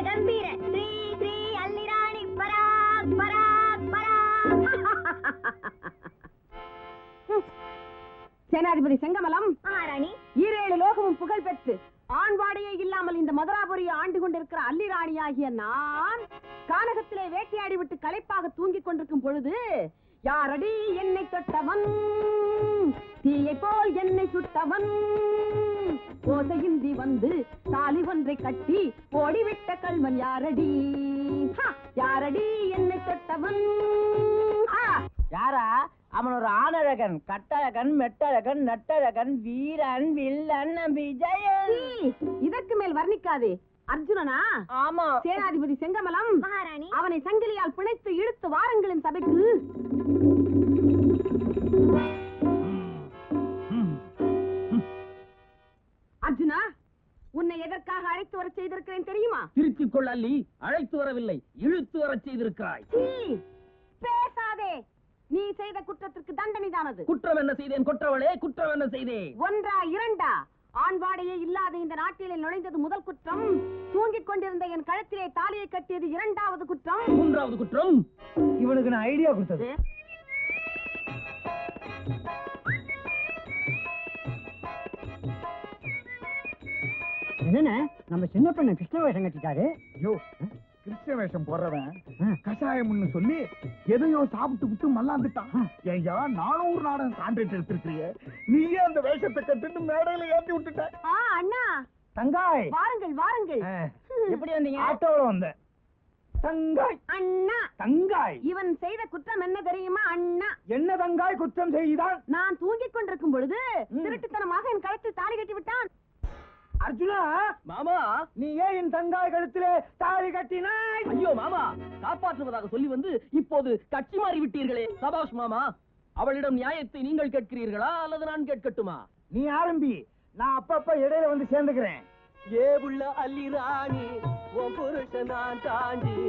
கம்பீர ஸ்ரீ ஸ்ரீ அல்லிராணி பராக் பராக் பராக். சேனாதிபதி செங்கமலம் மகாராணி, 7 லோகமும் புகழ் பெற்று ஆண்பாடையே இல்லாமல் இந்த மதுராபுரியை ஆண்டு கொண்டிருக்கிற அல்லிராணியாகிய நான் கானகத்திலே வேட்டையாடி விட்டு களைப்பாக தூங்கிக் கொண்டிருக்கும் பொழுது, யாரடி என்னை தொட்டவன், தீயை போல் என்னை சுட்டவன், ஓசையின்றி வந்து தாலி ஒன்றை கட்டி ஓடிவிட்ட கல்வன் யாரடி, யாரடி என்னை தொட்டவன்? யாரா அவன்? ஒரு ஆணழகன், கட்டழகன், மெட்டழகன், நட்டழகன், வீரன், வில்லன், விஜயன். இதற்கு மேல் வர்ணிக்காதே. அர்ஜுனனா? ஆமா. சேனாதிபதி செங்கமலம் மகாராணி, அவனை சங்கிலியால் பிணைத்து இழுத்து வாருங்களின் சபைக்கு. அர்ஜுனா, உன்னை எதற்காக அழைத்து வர செய்திருக்கிறேன் தெரியுமா? திருத்திக் கொள் அல்லி, அழைத்து வரவில்லை, இழுத்து வர செய்திருக்கிறாய். பேசாதே. நீ செய்த குற்றத்திற்கு தண்டனை தானது. குற்றம் என்ன செய்தேன் கொற்றவளே? குற்றம் என்ன செய்தேன்? ஒன்றா இரண்டா? ஆண்பாடையே இல்லாத இந்த நாட்டிலே நுழைந்தது முதல் குற்றம். தூங்கிக் கொண்டிருந்த என் கழுத்திலே தாலியை கட்டியது 2வது குற்றம். 3வது குற்றம் இவனுக்கு நான் ஐடியா கொடுத்தது. என்ன நம்ம சின்ன பெண்ண கிருஷ்ண வேஷம் கட்டிட்டாரு. ஐயோ, கிருஷ்ண வேஷம் போடுறவன் கஷாயம்னு சொல்லி எதையோ சாப்பிட்டு விட்டு மல்லாந்துட்டான். ஐயா, 400 நாடகம் கான்ட்ராக்ட் எடுத்திருக்கிறிய, நீயே அந்த வேஷத்தை கட்டுன்னு மேடையில ஏற்றி விட்டுட்ட. அண்ணா தங்காய், வாருங்கள் வாருங்கள். எப்படி வந்தீங்க? ஆட்டோல வந்த. தங்காய் அண்ணா, தங்காய், இவன் செய்த குற்றம் என்ன தெரியுமா அண்ணா? என்ன தங்காய் குற்றம் செய்தான்? நான் தூங்கிக் கொண்டிருக்கும் பொழுது திருட்டுத்தனமாக என் கழுத்தில் தாலி கட்டி விட்டான். அர்ஜுனா மாமா, நீ ஏன் என் தங்காய் கழுத்திலே தாலி கட்டினாய்? ஐயோ மாமா, காப்பாற்றுவதாக சொல்லி வந்து இப்போது கட்சி மாறி விட்டீர்களே. சபாஷ் மாமா. அவளிடம் நியாயத்தை நீங்கள் கேட்கிறீர்களா அல்லது நான் கேட்கட்டுமா? நீ ஆரம்பி, நான் அப்பப்ப இடையில வந்து சேர்ந்துக்கிறேன். ஏ உள்ள அல்லி ராணி, உன் புருஷன் நான் தாண்டி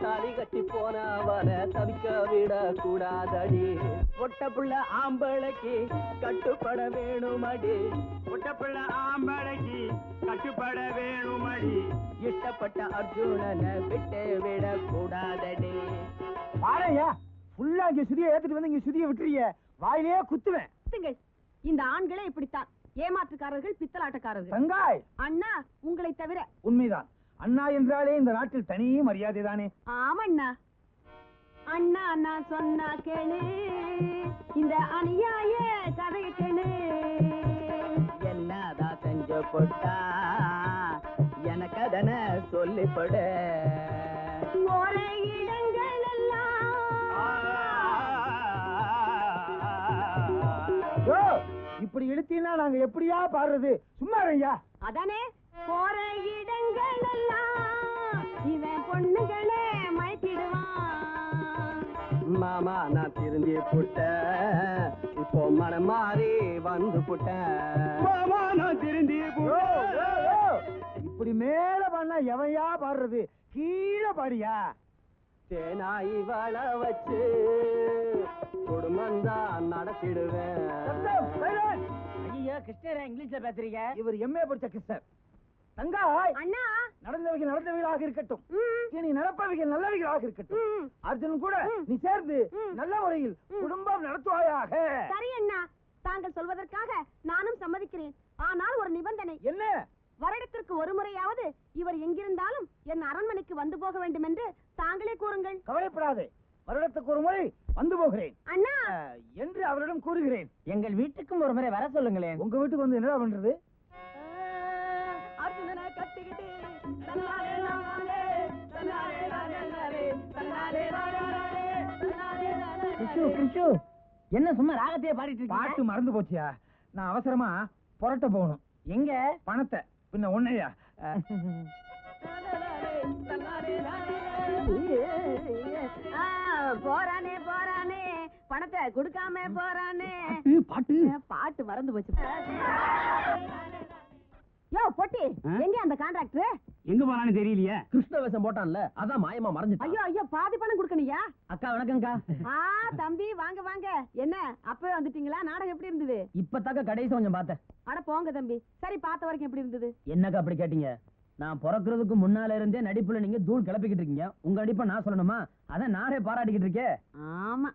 தாலி கட்டி போனவன தவிக்க விட கூடாதடி. ஒட்ட புள்ள ஆம்பளைக்கு கட்டுப்பட வேணுமடி, ஒட்ட புள்ள ஆம்பளைக்கு கட்டுப்பட வேணுமடி. இஷ்டப்பட்ட அர்ஜுனனை விட்டு விட கூடாதடி. பாறையா ஃபுல்லா இங்க சுதியை ஏத்துட்டு வந்து இங்க சுதியை விட்டுறிய, வாயிலேயே குத்துவேன். இந்த ஆண்களே இப்படித்தான், ஏமாற்றுக்காரர்கள், பித்தலாட்டக்காரர்கள். தங்காய் அண்ணா, உங்களை தவிர. உண்மைதான். அண்ணா என்றாலே இந்த நாட்டில் தனி மரியாதை தானே. ஆமண்ணா. அண்ணா நான் சொன்னா கேளு, இந்த அநியாய கதையை கேளு. என்னதான் செஞ்சு போட்டா எனக்கு அதன சொல்லிப்படு. ஒரே இடங்கள் எல்லாம் இப்படி இழுத்தீங்கன்னா நாங்க எப்படியா பாடுறது? சும்மா ஐயா. அதானே, போற இடங்கள் எல்லாம் இவன் பொண்ணுகளே மயக்கிடுவான். மாமா நான் திருந்தி புட்டேன், இப்போ மனம் மாறி வந்து புட்டேன். மாமா நான் திருந்தி இப்படி மேல பண்ணா எவையா பாடுறது? கீழே பாடியா. தேனாய் வள வச்சு குடும்பம் தான் நடத்திடுவேன். ஐயா கிருஷ்ணரா இங்கிலீஷ்ல பேசுறீங்க? இவர் எம்ஏ படிச்ச கிருஷ்ணர். தங்காய், அண்ணா, நடந்தவைகள் நடந்தவைகளாக இருக்கட்டும், இனி நடப்பவைகள் நல்லவைகளாக இருக்கட்டும். அர்ஜுன் கூட நீ சேர்ந்து நல்ல முறையில் குடும்பம் நடத்துவாயாக. சரி அண்ணா, தாங்கள் சொல்வதற்காக நானும் சம்மதிக்கிறேன். ஆனால் ஒரு நிபந்தனை. என்ன? வருடத்திற்கு ஒரு முறையாவது இவர் எங்கிருந்தாலும் என் அரண்மனைக்கு வந்து போக வேண்டும் என்று தாங்களே கூறுங்கள். கவலைப்படாதே, வருடத்துக்கு ஒரு முறை வந்து போகிறேன் அண்ணா என்று அவரிடம் கூறுகிறேன். எங்கள் வீட்டுக்கும் ஒரு முறை வர சொல்லுங்களேன். உங்க வீட்டுக்கு வந்து என்ன பண்றது? அர்ஜுனனை கட்டிக்கிட்டு கிருஷு, என்ன சும்மா ராகத்தையே பாடிட்டு இருக்கீங்க? பாட்டு மறந்து போச்சியா? நான் அவசரமா புரட்ட போகணும். எங்க? பணத்தை பின்ன ஒன்னையா. போறானே போறானே, பணத்தை கொடுக்காம போறானே. பாட்டு பாட்டு மறந்து போச்சு. யோ பொட்டி, எங்க அந்த கான்ட்ராக்டர்? எங்க போறான்னு தெரியலையே. கிருஷ்ண வேஷம் போட்டான்ல, அதான் மாயமா மறைஞ்சிட்டான். ஐயோ ஐயோ, பாதி பணம் கொடுக்கணியா? அக்கா வணக்கம்க்கா. தம்பி வாங்க வாங்க. என்ன அப்பவே வந்துட்டீங்களா? நாடகம் எப்படி இருந்தது? இப்பதாக்க கடைசி கொஞ்சம் பார்த்தேன். அட போங்க தம்பி. சரி, பார்த்த வரைக்கும் எப்படி இருந்தது? என்னக்கா அப்படி கேட்டீங்க? நான் பிறக்கிறதுக்கு முன்னால இருந்தே நடிப்புல நீங்க தூள் கிளப்பிக்கிட்டு இருக்கீங்க. உங்க நடிப்பை நான் சொல்லணுமா? அதான் நானே பாராட்டிக்கிட்டு இருக்கேன். ஆமா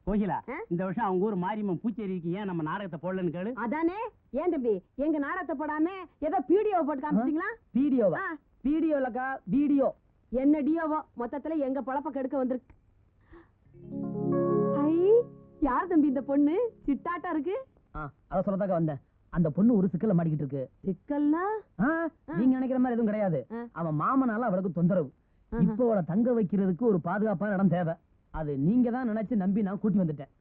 கோகிலா, இந்த வருஷம் அவங்க ஊர் மாரியம்மன் பூச்சேரிக்கு ஏன் நம்ம நாடகத்தை போடலன்னு கேளு. அதானே. ஏன் தம்பி எங்க நாடகத்தை போடாம ஏதோ பிடிஓ போட்டு காமிச்சிட்டீங்களா? வீடியோவா? வீடியோலக்கா வீடியோ என்ன டியோவோ மொத்தத்துல எங்க பொழப்ப கெடுக்க வந்திருக்கு. ஐ, யார் தம்பி இந்த பொண்ணு? சிட்டாட்டா இருக்கு. அத சொல்லதாக்க வந்தேன். அந்த பொண்ணு ஒரு சிக்கல்ல மாட்டிக்கிட்டு இருக்கு. சிக்கல்னா? நீங்க நினைக்கிற மாதிரி எதுவும் கிடையாது. அவன் மாமனால அவளுக்கு தொந்தரவு. இப்போ அவளை தங்க வைக்கிறதுக்கு ஒரு பாதுகாப்பான இடம் தேவை. அது நீங்க தான் நினைச்சு நம்பி நான் கூட்டி வந்துட்டேன்.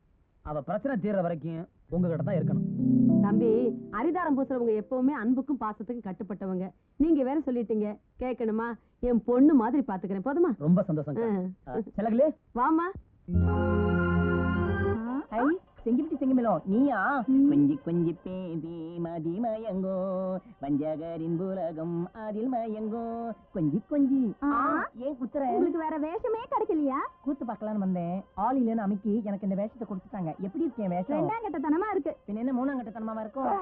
அவ பிரச்சனை தீர்ற வரைக்கும் உங்ககிட்ட தான் இருக்கணும். தம்பி, அரிதாரம் பூசுறவங்க எப்பவுமே அன்புக்கும் பாசத்துக்கும் கட்டுப்பட்டவங்க. நீங்க வேற சொல்லிட்டீங்க, கேட்கணுமா? என் பொண்ணு மாதிரி பாத்துக்கிறேன், போதுமா? ரொம்ப சந்தோஷம். செலகுலே வாமா. செங்கமிலம் நீயா? கொஞ்சி கொஞ்சி பேபி மதி மயங்கோ, வஞ்சகரின் உலகம் அதில் மயங்கோ, கொஞ்சி கொஞ்சி. ஏன் குத்துற? உங்களுக்கு வேற வேஷமே கிடைக்கலையா? கூத்து பார்க்கலான்னு வந்தேன். ஆள் இல்லைன்னு அமைக்கி எனக்கு இந்த வேஷத்தை கொடுத்துட்டாங்க. எப்படி இருக்கேன் வேஷம்? 2ஆம் கட்டத்தனமா இருக்கு. பின்ன என்ன 3ஆம் கட்டத்தனமா இருக்கும்?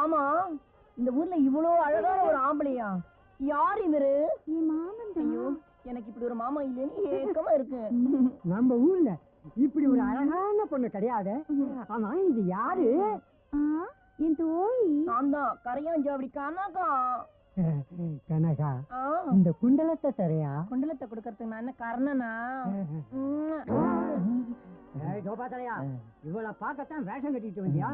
ஆமா, இந்த ஊர்ல இவ்வளவு அழகான ஒரு ஆம்பளையா? யார் இவரு? என் மாமன் தான். ஐயோ, எனக்கு இப்படி ஒரு மாமா இல்லைன்னு ஏக்கமா இருக்கு. நம்ம ஊர்ல இப்படி ஒரு அழகான பொண்ணு கிடையாது. ஆமா, இது யாரு? என் தோழி. நான் தான் கரையாஞ்சாவடி கனகா. கனகா, இந்த குண்டலத்தை தரையா? குண்டலத்தை கொடுக்கறதுக்கு நான் என்ன கர்ணனா? கோபாத்தரையா, இவளை பார்க்கத்தான் வேஷம் கட்டிட்டு வந்தியா?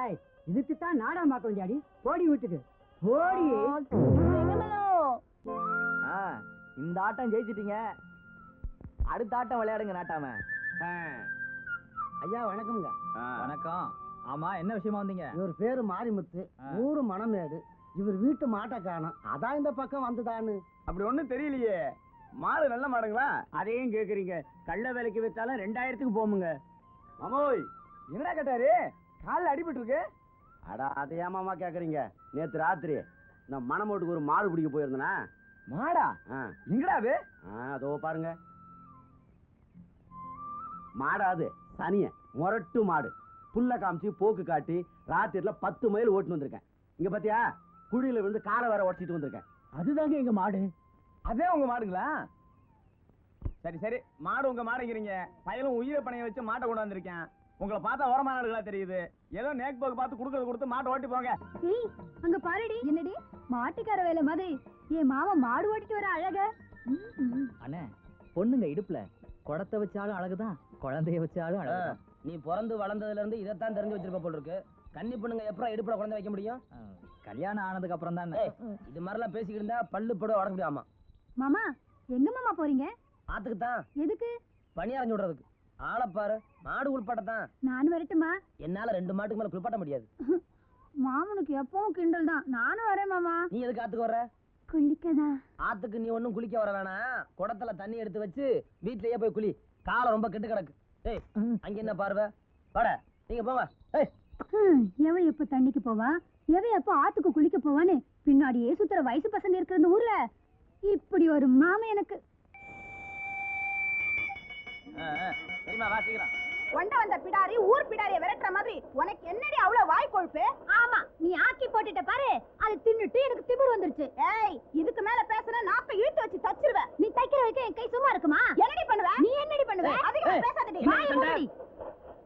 ஏய், இதுக்குத்தான் நாடகம் பார்க்க வந்தியாடி? போடி வீட்டுக்கு போடி. இந்த ஆட்டம் ஜெயிச்சிட்டீங்க. அடுத்த ஆட்டம் விளையாடுங்க நாட்டாம. ஐயா வணக்கம்ங்க. வணக்கம். ஆமா, என்ன விஷயமா வந்தீங்க? இவர் பேரு மாரிமுத்து, ஊரு மணமேடு. இவர் வீட்டு மாட்டை காணோம், அதான் இந்த பக்கம் வந்துதான்னு. அப்படி ஒண்ணும் தெரியலையே. மாடு நல்ல மாடுங்களா? அதையும் கேக்குறீங்க? கள்ள வேலைக்கு வச்சாலும் 2000க்கு போமுங்க. மாமோய், என்னடா கேட்டாரு? காலில் அடிபட்டு இருக்கு. அடா, அதை ஏமாமா கேக்குறீங்க? நேத்து ராத்திரி நான் மணமோட்டுக்கு ஒரு மாடு பிடிக்க போயிருந்தேனா. மாடா? எங்கடா அது? அதோ பாருங்க. மாடாது சனிய முரட்டு மாடு. புல்ல காமிச்சு போக்கு காட்டி ராத்திரில 10 மைல் ஓட்டுன்னு வந்திருக்கேன். இங்க பாத்தியா, குழியில விழுந்து காலை வேற உடச்சிட்டு வந்திருக்கேன். அதுதாங்க எங்க மாடு. அதே உங்க மாடுங்களா? சரி சரி, மாடு உங்க மாடுங்கிறீங்க. பயலும் உயிரை பணைய வச்சு மாட்டை கொண்டு வந்திருக்கேன். உங்களை பார்த்தா ஓரமான ஆளுகளா தெரியுது. ஏதோ நேக் போக்கு பார்த்து கொடுத்து மாட்டை ஓட்டி போங்க. ஏய், அங்க பாருடி. என்னடி மாட்டுக்கார வேலை மாதிரி என் மாமா மாடு ஓட்டிட்டு வர அழக. அண்ணே, பொண்ணுங்க இடுப்புல குடத்தை வச்சாலும் அழகுதான், குழந்தைய வச்சாலும் அழகுதான். நீ பிறந்து வளர்ந்ததுல இருந்து இதைத்தான் தெரிஞ்சு வச்சிருப்ப போல இருக்கு. கன்னி பொண்ணுங்க எப்பறம் இடுப்புல குழந்தை வைக்க முடியும்? கல்யாணம் ஆனதுக்கு அப்புறம் தான். இது மாதிரிலாம் பேசிக்கிட்டு இருந்தா பல்லு பட உடக்க முடியாமா? மாமா, எங்க மாமா போறீங்க? ஆத்துக்கு தான். எதுக்கு? பனி அரைஞ்சு விடுறதுக்கு. ஆளப்பாரு, மாடு குளிப்பாட்டத்தான். நான் வரட்டுமா? என்னால 2 மாட்டுக்கு மேல குளிப்பாட்ட முடியாது. மாமனுக்கு எப்பவும் கிண்டல் தான். நானும் வரேன் மாமா. நீ எதுக்கு ஆத்துக்கு வர்ற? குளிக்கதா? ஆத்துக்கு நீ ஒண்ணும் குளிக்க வர வேணாம். குடத்துல தண்ணி எடுத்து வச்சு வீட்லயே போய் குளி. காலை ரொம்ப கெட்டு கிடக்கு. ஏய், அங்க என்ன பார்வை? வாட, நீங்க போங்க. ஏய், எவ எப்ப தண்ணிக்கு போவா, எவ எப்ப ஆத்துக்கு குளிக்க போவான்னு பின்னாடியே சுத்துற வயசு பசங்க இருக்கிற இந்த ஊர்ல இப்படி ஒரு மாமா எனக்கு. சரிமா, வா சீக்கிரம். கொண்ட வந்த பிடாரி ஊர் பிடாரிய விரட்டுற மாதிரி உனக்கு என்னடி அவ்வளவு வாய் கொழுப்பு? ஆமா, நீ ஆக்கி போட்டுட்ட பாரு, அது தின்னுட்டு எனக்கு திமிர் வந்துருச்சு. ஏய், இதுக்கு மேல பேசுன நாக்க இழுத்து வச்சு தச்சிருவ. நீ தைக்கிற வரைக்கும் என் கை சும்மா இருக்குமா? என்னடி பண்ணுவ? நீ என்னடி பண்ணுவ? அதிகமா பேசாதடி. வாயை மூடுடி.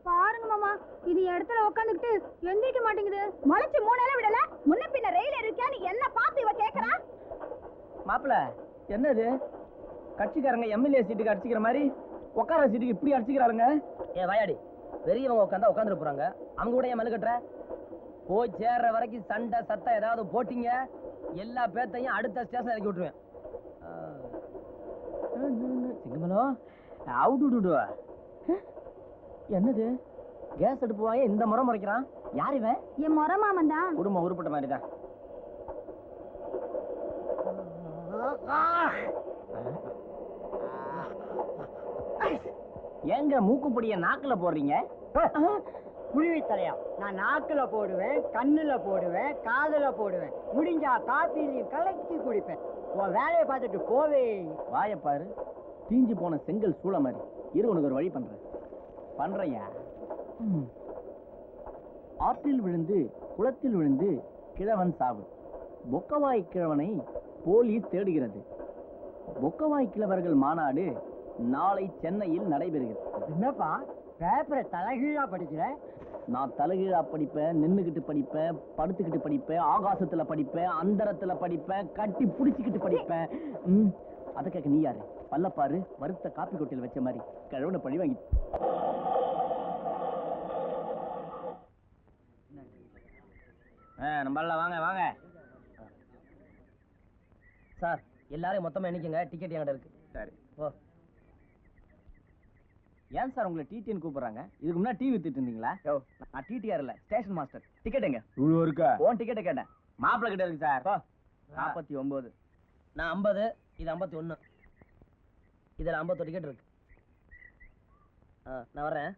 பாருங்க மாமா, இது இடத்துல உட்காந்துக்கிட்டு எந்திரிக்க மாட்டேங்குது. முளைச்சு 3 இலை விடல, முன்ன பின்ன ரயில் இருக்கியான்னு என்ன பார்த்து இவ கேக்குறா? மாப்பிள, என்னது கட்சிக்காரங்க எம்எல்ஏ சீட்டுக்கு அடிச்சுக்கிற மாதிரி உட்கார சீட்டுக்கு இப்படி அடிச்சுக்கிறாளுங்க? ஏ வாயாடி, பெரியவங்க உட்காந்தா உட்காந்துட்டு போறாங்க, அவங்க கூட ஏன் மல்லு கட்டுற? போய் சேர்ற வரைக்கும் சண்டை சத்தம் ஏதாவது போட்டீங்க, எல்லா பேத்தையும் அடுத்த ஸ்டேஷன் இறக்கி விட்டுருவேன். சிங்கமலம், அவுடுடுடுவ. என்னது கேஸ் அடுப்பு வாங்க இந்த முறை முறைக்கிறான்? யார் இவன்? என் முறை மாமன் தான். குடும்பம் உருப்பட்ட மாதிரி தான். ஏங்க மூக்குப்பொடிய நாக்குல போடுறீங்க? குருவி தலையா, நான் நாக்குல போடுவேன், கண்ணுல போடுவேன், காதுல போடுவேன். முடிஞ்சா காப்பிலையும் கலக்கி குடிப்பேன். உன் வேலையை பார்த்துட்டு போவே. வாயப்பாரு, தீஞ்சு போன செங்கல் சூளை மாதிரி. இரு, உனக்கு ஒரு வழி பண்றையா. ஆற்றில் விழுந்து குளத்தில் விழுந்து கிழவன் சாவு. பொக்கவாய் கிழவனை போலீஸ் தேடுகிறது. பொக்கவாய் கிழவர்கள் மாநாடு நாளை சென்னையில் நடைபெறுகிறது. என்னப்பா பேப்பரை தலைகீழா படிக்கிற? நான் தலைகீழா படிப்பேன், நின்னுகிட்டு படிப்பேன், படுத்துக்கிட்டு படிப்பேன், ஆகாசத்துல படிப்பேன், அந்தரத்துல படிப்பேன், கட்டி புடிச்சுக்கிட்டு படிப்பேன். அத கேட்க நீ யாரு? பல்லப்பாரு வறுத்த காப்பி கொட்டையில் வச்ச மாதிரி கிழவனை பழி வாங்கி. நம்மள வாங்க வாங்க சார், எல்லாரையும் மொத்தமா எண்ணிக்கங்க. டிக்கெட் என்கிட்ட இருக்கு. சரி ஓ. ஏன் சார் உங்களை டிடின்னு கூப்பிடுறாங்க? இதுக்கு முன்னாடி டிவி வித்துட்டு இருந்தீங்களா? நான் டிடிஆர் இல்ல, ஸ்டேஷன் மாஸ்டர். டிக்கெட் எங்க? இவ்வளவு இருக்கா? ஓன் டிக்கெட்டை கேட்டேன். மாப்பிள்ளை கிட்ட இருக்கு சார். 49. நான் 50, இது 51. இதுல 50 டிக்கெட் இருக்கு. நான் வர்றேன்.